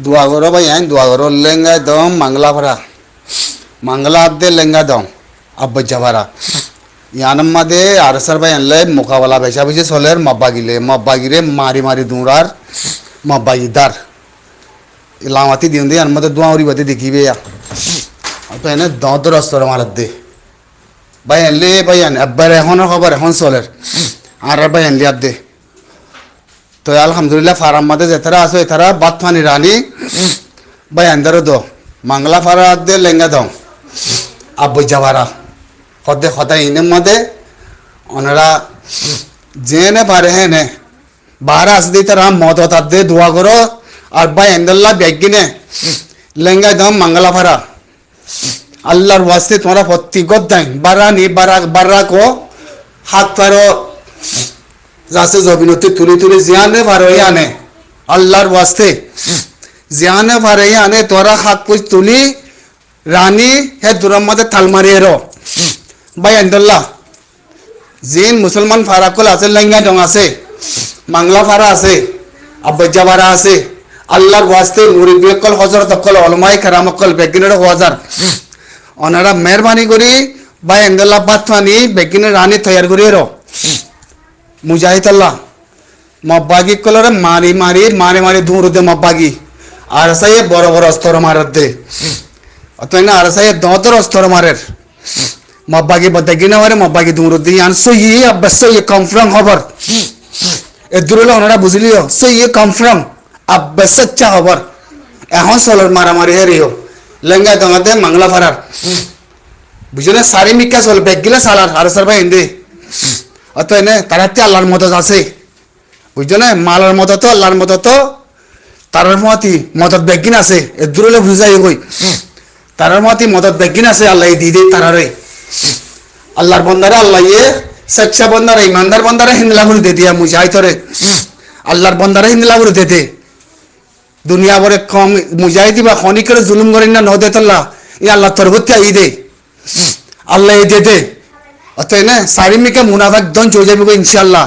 দোয়া করো ভাই আইন দোয়া করো লেঙ্গা দম মাংলা ভাড়া মাংলা আদে লেঙ্গা দম আব্বাজ্জা ভাড়া ইয়ানম মাদে আরসার ভাই আনলে মোকাবেলা বেশা বেশি চলের মব্বাগিরে মারি মারি দৌড়ার মব্বাগিদার লামাতি দিন দে আনমাদে দোয়া উড়ি বাতে দেখিবে তো এনে দর অস্তর মারাত দে ভাই আনলে ভাই আন একবার এখনো খবর এখন চলের আর ভাই আনলি আদ দে তো আলহামদুলিল্লাহ ফারাম মাদে যেতারা আছে এতারা বাত ফানি রানি ভাই আন্দারও দো মাংলা ফারা দে লেঙ্গা দাও আব্বই যাবারা হদে হতাই ইনের মাদে ওনারা জেনে পারে হ্যাঁ নে বাহারা আসে দিই তারা মদত দে দোয়া করো আর ভাই আন্দাল্লাহ ব্যাগিনে লেঙ্গা দাও মাংলা ফারা আল্লাহর ওয়াস্তে তোমরা প্রত্যেকত দেন বারা নি বারা কো হাত পারো যাচ্ছে জবিনতে তুলি তুলি জিয়ানে পারো আনে আল্লাহর ওয়াস্তে জিয়ানে পারে আনে তোরা হাত পুজ তুলি রানী হে দুরাম মাদে থাল মারিয়ে রো ভাই আন্দোল্লাহ জিন মুসলমান ফারাকুল আছে লেঙ্গা ডং আছে মাংলা ফারা আছে আব্বাজ্জা ফারা আছে আল্লাহর ওয়াস্তে মুরিদ অকল হজরত অকল অলমাই কারাম অকল বেগিনের হাজার ওনারা মেহরবানি করি ভাই আন্দোল্লাহ বাত ফানি বেগিনের রানী তৈয়ার করিয়ে রো মুজাহিদ আল্লাহ মব্বাগি কলরে মারি মারি মারে মারি দূর দে মব্বাগি আর সাই বড় বড় অস্ত্র মারার দে অতএব না আর সাই দর অস্ত্র মারের মব্বাগি বদাগি না মারে মব্বাগি দূর দে আন সই আব্বাস সই কনফার্ম খবর এ দূরলে ওনারা বুঝলিও সই কনফার্ম আব্বাস সচ্চা খবর এখন সলর মারামারি হেরিও লেঙ্গা দঙাতে মাংলা ফারার বুঝলে সারি মিকা চল বেগিলা সালার আর সার ভাই হিন্দে অতএব তারাতে আল্লাহর মদত আছে বুঝছো না মালার মদত আল্লাহর মদত তারার মতি মদত বেগিন আছে এ দূরলে বুঝাই কই তারার মতি মদত বেগিন আছে আল্লাহ দিয়ে দে তারারে আল্লাহর বন্দারে আল্লাহ ইয়ে সচ্চা বন্দারে ইমানদার বন্দারে হিন্দলা করে দে দিয়া মুজাহিদরে আল্লাহর বন্দারে হিন্দলা করে দে দুনিয়া ভরে কম মুজাহিদি বা খনি করে জুলুম করেন না নদে তাল্লাহ ই আল্লাহ তরবতি আই দে আল্লাহ দে দে অতএব না সারিমিকে মুনাফাক দন চলে যাবে ইনশাআল্লাহ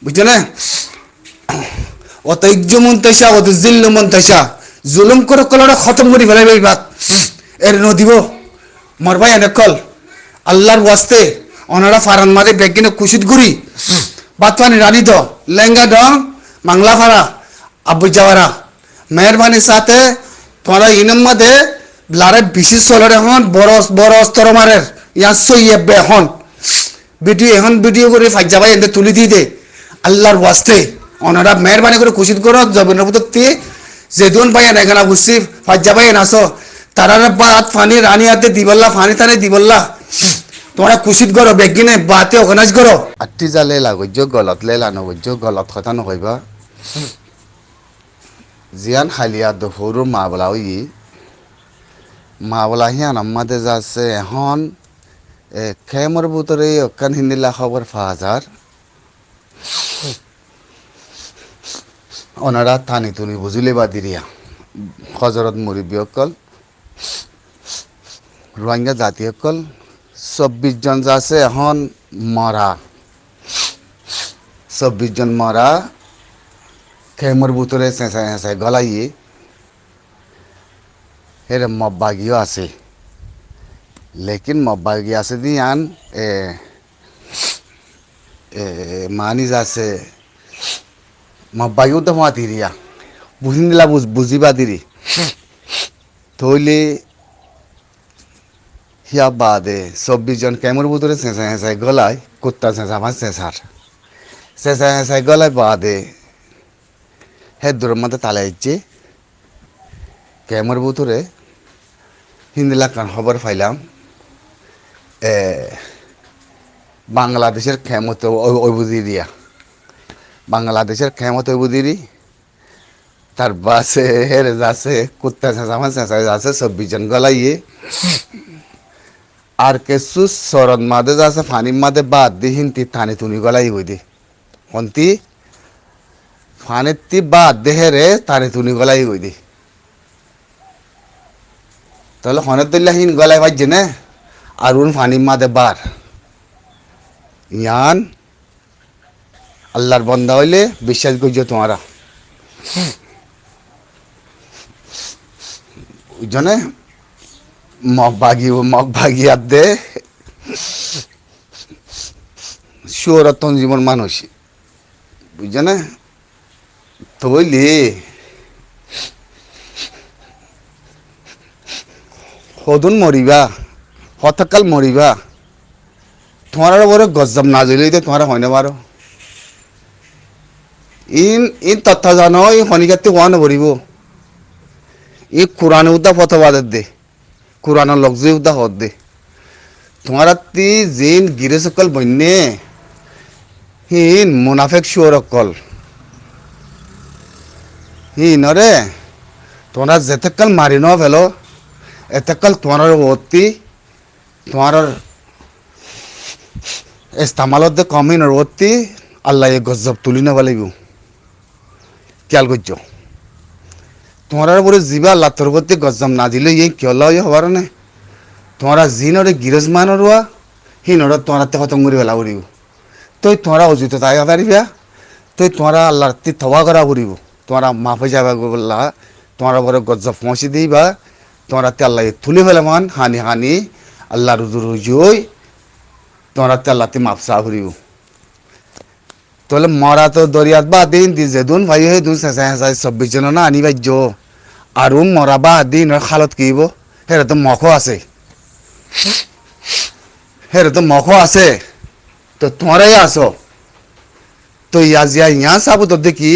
বুঝছো না অত ইজ্জমন তৈসা অত জিল্লমন তৈসা জুলুম করে কলটা খতম করে ফেলাইবে এই বাত এর নদীব মর ভাই এনে কল আল্লাহর ওয়াস্তে ওনারা ফারান মারে বেগিনে কুশিত ঘুরি বাতওয়ানি রানী দ লেঙ্গা ড মাংলা ফারা আব্বু যাওয়ারা মেহরবানির সাথে তোমরা ইনম মাদে লারে বিশেষ চলের এখন বড় বড় অস্ত্র মারের ইয়ার সই এখন ভিডিও করে ফাইজ যাবাই এনে তুলি দিয়ে দে আল্লাহর ওয়াস্তে ওনারা মেহরবানি করে খুশিত করো জবিনের প্রতি যেদিন ভাই এখানে বুঝছি ফাইজ যাবাই নাসো তারা বাত ফানি রানী হাতে দিবল্লা ফানি তানে দিবল্লা তোমরা খুশিত করো বেগিনে বাতে অর্গানাইজ করো আটটি জালে লাগজ্য গলত লেলা নগজ্য গলত কথা নহইবা জিয়ান হালিয়া দহরু মা বলা ই মা বলা হিয়ান আমাদের যাচ্ছে এখন খেমর ভিতরে অকান হিন্দিলা খবর ৫,০০০ ওনারা থানি তুনি বুঝিলে বা দিরিয়া হজরত মুরিবি অকল রোহিঙ্গা জাতি অকল ২৪ জন যাচ্ছে এখন মরা ২৪ জন মরা খেমর ভিতরে চেঁচাই চেঁচাই গলাইয়ে এর মব্বাগিও আছে লেকিন মব্বাগি আছে দি আন মানি যাচ্ছে মব্বাগিও তো মা দিরিয়া বুঝিন দিলা বুঝিবা দিরি থইলে হিয়া বাদে ২৪ জন ক্যামের ভিতরে চেঁচাই চেঁচাই গলায় কুত্তা চেঁচা আমার চেঁচার চেঁচাই চেঁচাই গলায় বাদে হে দূরের মধ্যে তালাইছে ক্যামের ভিতরে হিন্দিলা কান খবর পাইলাম বাংলাদেশের ক্ষমত ওইবুদি দিয়া বাংলাদেশের ক্ষমত ওইবুদিরি তার বাসে হেরে যাচ্ছে কুত্তা চেঁচামা চেঁচাই যাচ্ছে ২৪ জন গলাইয়ে আর কিছু শরৎ মাদে যাচ্ছে ফানির মাদে বাদ দি হিন্তি থানি তুনি গলাই হই দি হন্তি ফানের তি বাদ দেহে রে থানি তুনি গলাই হই দি তাহলে হনের দিল্লা হিন গলায় পাইছে না আর উন ফানির মাদে বার ইয়ান আল্লাহর বন্দা হইলে বিশ্বাস করছো তোমরা বুঝছনে মগ বাগি আর দে সুরতন জীবন মানুষ বুঝছনে তৈলি সদুন মরিবা হতকাল মরিবা তোমার বড় গজব না জ্বলি তোমার হয় না বারো ইন ইন তথ্য জানো এই শনিকাতে হওয়া নবরিব ই কোরআনে উদ্দা ফতবাদের দে কোরআনের লগ্জে উদ্দা হদ দে তোমার তি জিন গিরে সকল বন্যে হিন মুনাফেক শুয়র অকল হিনরে তোমরা যেতেকাল মারি ন ফেলো এতেকাল তোমার অতি তোমার ইস্তামালত দে কমিন অতি আল্লাহ এ গজব তুলি নেবা লাগিব খেয়াল করছ তোমার বলে যা আল্লাহ তোর প্রতি গজব না দিলে এই কেল হবার নে তোমরা জিনরে গিরজ মানরুয়া হিনরে তোমার খতম করে ফেলা করিব তই তোমরা অজিত তাই পারিবা তই তোমরা আল্লাহর তি থবা করা করিব তোমরা মাফে যাবা বললা তোমরা বড় গজব পৌঁছে দিবা তোমরা তে আল্লাহ তুলে ফেলামান হানি হানি আল্লাহ রুজু রুজুই তোমরা তে আল্লাহ তি মাফ চা করিব তাহলে মরা তো দরিয়াত বা দিন দি যেদুন ভাই হে দুন চেঁচা চেঁচাই 24 জন না আনি বাজ্য আৰু মরা বা দিন খালত কিব হেরে তো মখো আছে হেরে তো মখো আছে তো তোমরাই আসো তো ইয়াজিয়া ইয়া সাবু তো দেখি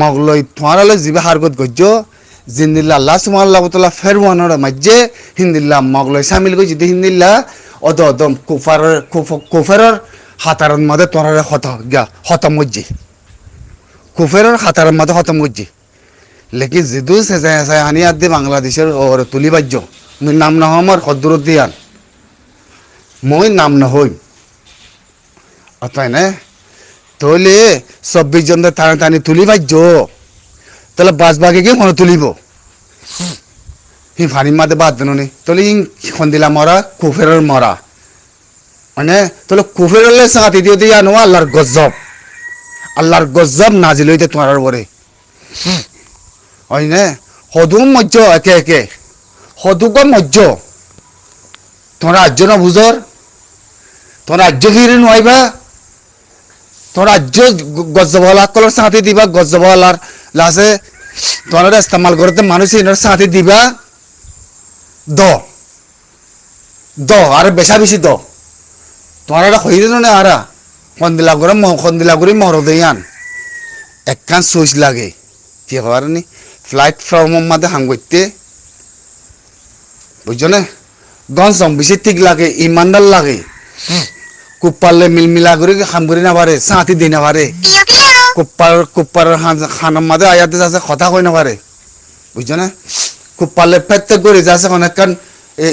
মগলই তোমরালে জিবে হারগত গজ্জ জিন্দিল্লা আল্লাহ সুবহানাহু ওয়া তাআলা ফেরওয়ানর মাঝে হিন্দিল্লা মগলই শামিল গই যদি হিন্দিল্লা অদম কুফারের হাতারন মধ্যে তোমরা খতম গজ্জি কুফারের হাতারন মধ্যে খতম গজ্জি লেকিন জিদু সে আনি আদি বাংলাদেশের ওর তুলি বাজ্য মুই নাম না আমার খদ্দুরুদ্দিয়ান মই নাম না হই অতএব না তাহলে 24 জন টানি টানি তুলি বাজ্য তাহলে বাজবাগে কি মনে তুলিব হি ফানির মাঝে বাদ দেন নি তাহলে ইং খন্দিলা মরা কুফেরের মরা মানে তাহলে কুফেরলে সাথে দিও দিয়া নো আল্লাহর গজব নাজিল হইতে তোমার উপরে হয় না হদুম মজ্জ একে একে হদুকম মজ্জ তোমরা রাজ্য না বুঝর তোমরা রাজ্য ফিরে নইবা তোমরা রাজ্য গজবওয়ালা কলর সাথে দিবা গজবওয়ালার লাসে তোমরা ইস্তেমাল করতে মানুষ এর সাথে দিবা দ আর বেশা বেশি দ তোমরা এটা হইরে না আরা খন্দিলা করে মর দেয়ান একখান সুইচ লাগে কি হবার নি ফ্লাইট ফ্রমের মধ্যে হাং করতে বুঝছো না গঞ্জম বেশি ঠিক লাগে ইমানদার লাগে খুব পারলে মিলমিলা করে হাম করে না পারে সাঁতি দিয়ে না পারে কুপ্পার খানের মাঝে আয়াতে যাচ্ছে কথা কই না পারে বুঝছো না খুব পারলে প্রত্যেক করে যাচ্ছে অনেকক্ষণ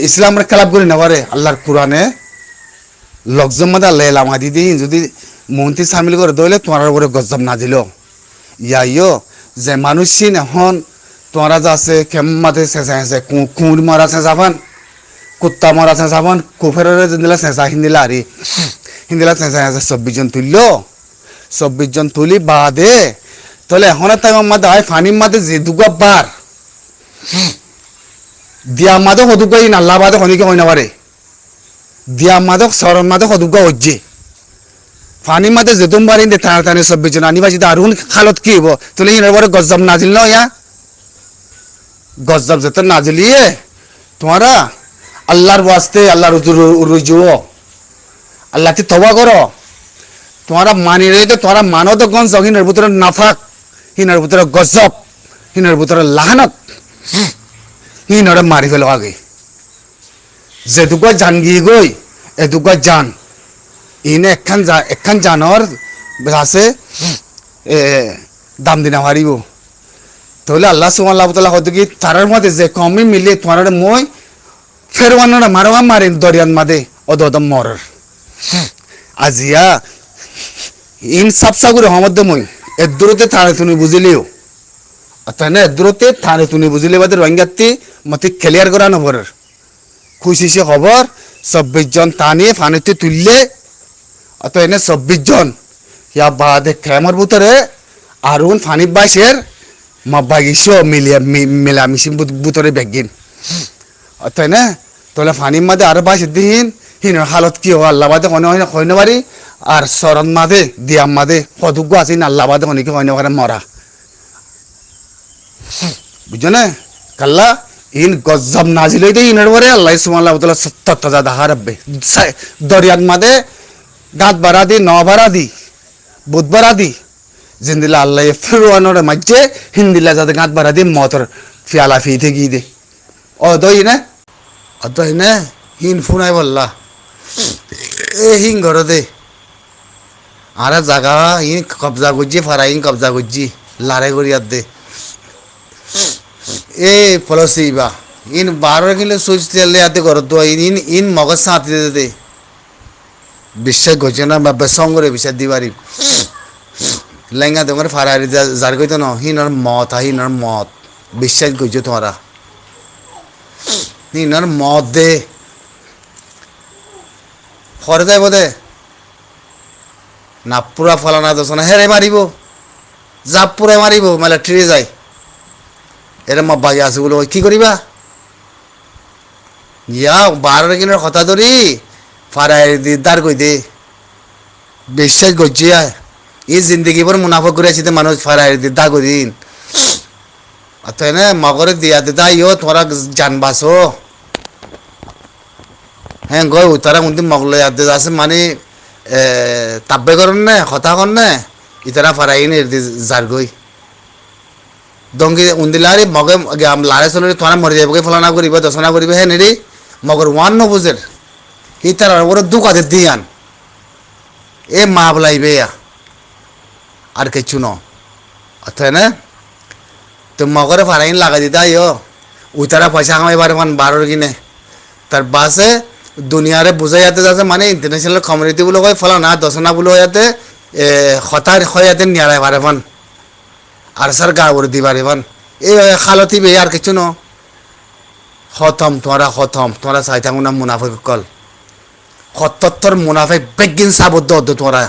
ইসলামের খেলাপ করে না পারে আল্লাহর কোরআনে লকজম মধ্যে আল্লাহ লামা দিদি যদি মন্ত্রী সামিল করে দইলে তোমার উপরে গজব না দিল ইয়াইও যে মানুষ চিন এখন তোমরা যাচ্ছে কেম মাঝে চেঁচা আছে কুঁড় মারা চেঁচাবান কুত্তা মারা চেঁচাবান কুফেরের দিলা চেঁচা হিন্দিলা আরি হিন্দিলা চেঁচা আছে 24 জন তুলল 24 জন তুলি বাদে তাহলে এখন টাইমের মধ্যে হয় ফানির মাঝে যে দুগা বার দিয়া মাদে সদুগা ই নাল্লা বাদে শনিকে হয় না পারে দিয়া মাদক সরণ মাদক সদুগা হজ্জে ফানির মাঝে যেতুম বারিন দে টানা টানি 24 জন আনিবা যদি আরুন খালত কি হবো তাহলে ইনার পরে গজব নাজিল ন ইয়া গজব যেতে নাজিলিয়ে তোমরা আল্লাহর ওয়াস্তে আল্লাহর রুজুও আল্লাহকে তওবা করো তোমরা মানি রইতে তোমরা মানো তো গঞ্জ হিনার ভিতরে নাফাক হিনার ভিতরে গজব হিনার ভিতরে লাহানত হিনারে মারি ফেলো আগে যেটুকু জান গিয়ে গই এটুকু জান ইনে একখান জানর আছে দাম দিনা হারিব তাহলে আল্লাহ সুবহানাহু ওয়া তাআলা হয়তো কি তারার মধ্যে যে কমই মিলে তোমার মই ফেরওয়ানরা মারওয়া মারেন দরিয়ান মাদে অদম মরর আজিয়া ইন সাবসা করে হমদ্দ মই এদুরতে থানে তুমি বুঝিলিও তানে এদুরতে থানে তুমি বুঝিলে বাদে রোহিঙ্গাতি মতে ক্লিয়ার করা নবর খুশি সে খবর 24 জন টানিয়ে ফানিতে তুললে অত এনে 24 জন ইয়া বাদে ক্যামের ভিতরে আরুন ফানি বাইশের মাবাগিসো মিলিয়া মিলামিশি ভিতরে বেগিন তাই না তোলে ফানির মাঝে আরো বাইশ দিন হিনের হালত কি হয় আল্লাহ বাদে কনে হয় না পারি আর চরণ মাদে দিয়াম মাদে সদুগ্য আছে আল্লাহ বাদে কনে কি হয় না পারে মরা বুঝছো না কাল্লা ইন গজব নাজিল হইতে ইনের পরে আল্লাহ সুবহানাহু ওয়া তাআলা ৭০,০০০ দেখা রাখবে দরিয়ার মাদে গাত বাড়া দি ন বাড়া দি বুধ বাড়া দি জিন্দিলা আল্লাহ ফিরওয়ানোর মাঝে হিন্দিলা যাতে গাত বাড়া দি মতর ফিয়ালা ফিতে গিয়ে দে অদই না অদই না হিন ফুনাই বললা এ হিন ঘর দে আর জাগা ইন কবজা করছি ফারা ইন কবজা করছি লারে করিয়ার দে এ ফলসিবা ইন 12 কিলো সুইচ তেলে আতে ঘর তো ইন ইন মগজ সাঁতি দে দে বিশ্বাস করছে না বা সঙ্গরে বিশ্বাস দিবারি লেঙ্গা তোমার ফারারি যার কইতো না হিনার মত হিনার মত বিশ্বাস করছো তোমরা হিনার মত দে ফরে যাইব দে না পুরা ফলানা দোষ না হেরে মারিব জাপ পুরা মারিব মেলা ট্রিয়ে যায় এরা মব্বাগে আছে বলে কি করিবা ইয়া 12 কিলোর কথা ধরি ফারাই দিদার কই দে বিশ্বাস করছি এই জিন্দগি পর মুনাফা করে আছি মানুষ ফারাই দিদা করিন অতএব না মগরে দিয়া দিদা ইও তোরা জানবাসো হ্যাঁ গই উতারা উন্দি মগলে আদে আছে মানে তাব্বে করন না কথা কর না ইতারা ফারাই নে জার গই দঙ্গি উন্দিলারে মগে লারে চলে তোরা মরে যাবে ফলানা করিবে দশনা করিবে হ্যাঁ নেরি মগর ওয়ান ন বুঝের ইতারা ওর দুকাতে দিয়ান এ মা বলাইবে আর কিছু ন অথয় না তো মগরে ফারাইন লাগা দিতা ইয় উতারা পয়সা কামাই পারবেন 12 কিনে তার বাসে দুনিয়ারে বুঝাই যাতে যাচ্ছে মানে ইন্টারন্যাশনাল কমিউনিটি বলে কয় ফলা না দশনা বলে যাতে হতার হয়ে যাতে নিয়ারাই পারবেন আর স্যার গা করে দি পারবেন এই খালতি বে আর কিছু ন খতম তোমরা চাই থাকুন না মুনাফিক কল ৭০ মুনাফিক বেগিন সাবদ্ধ তোমরা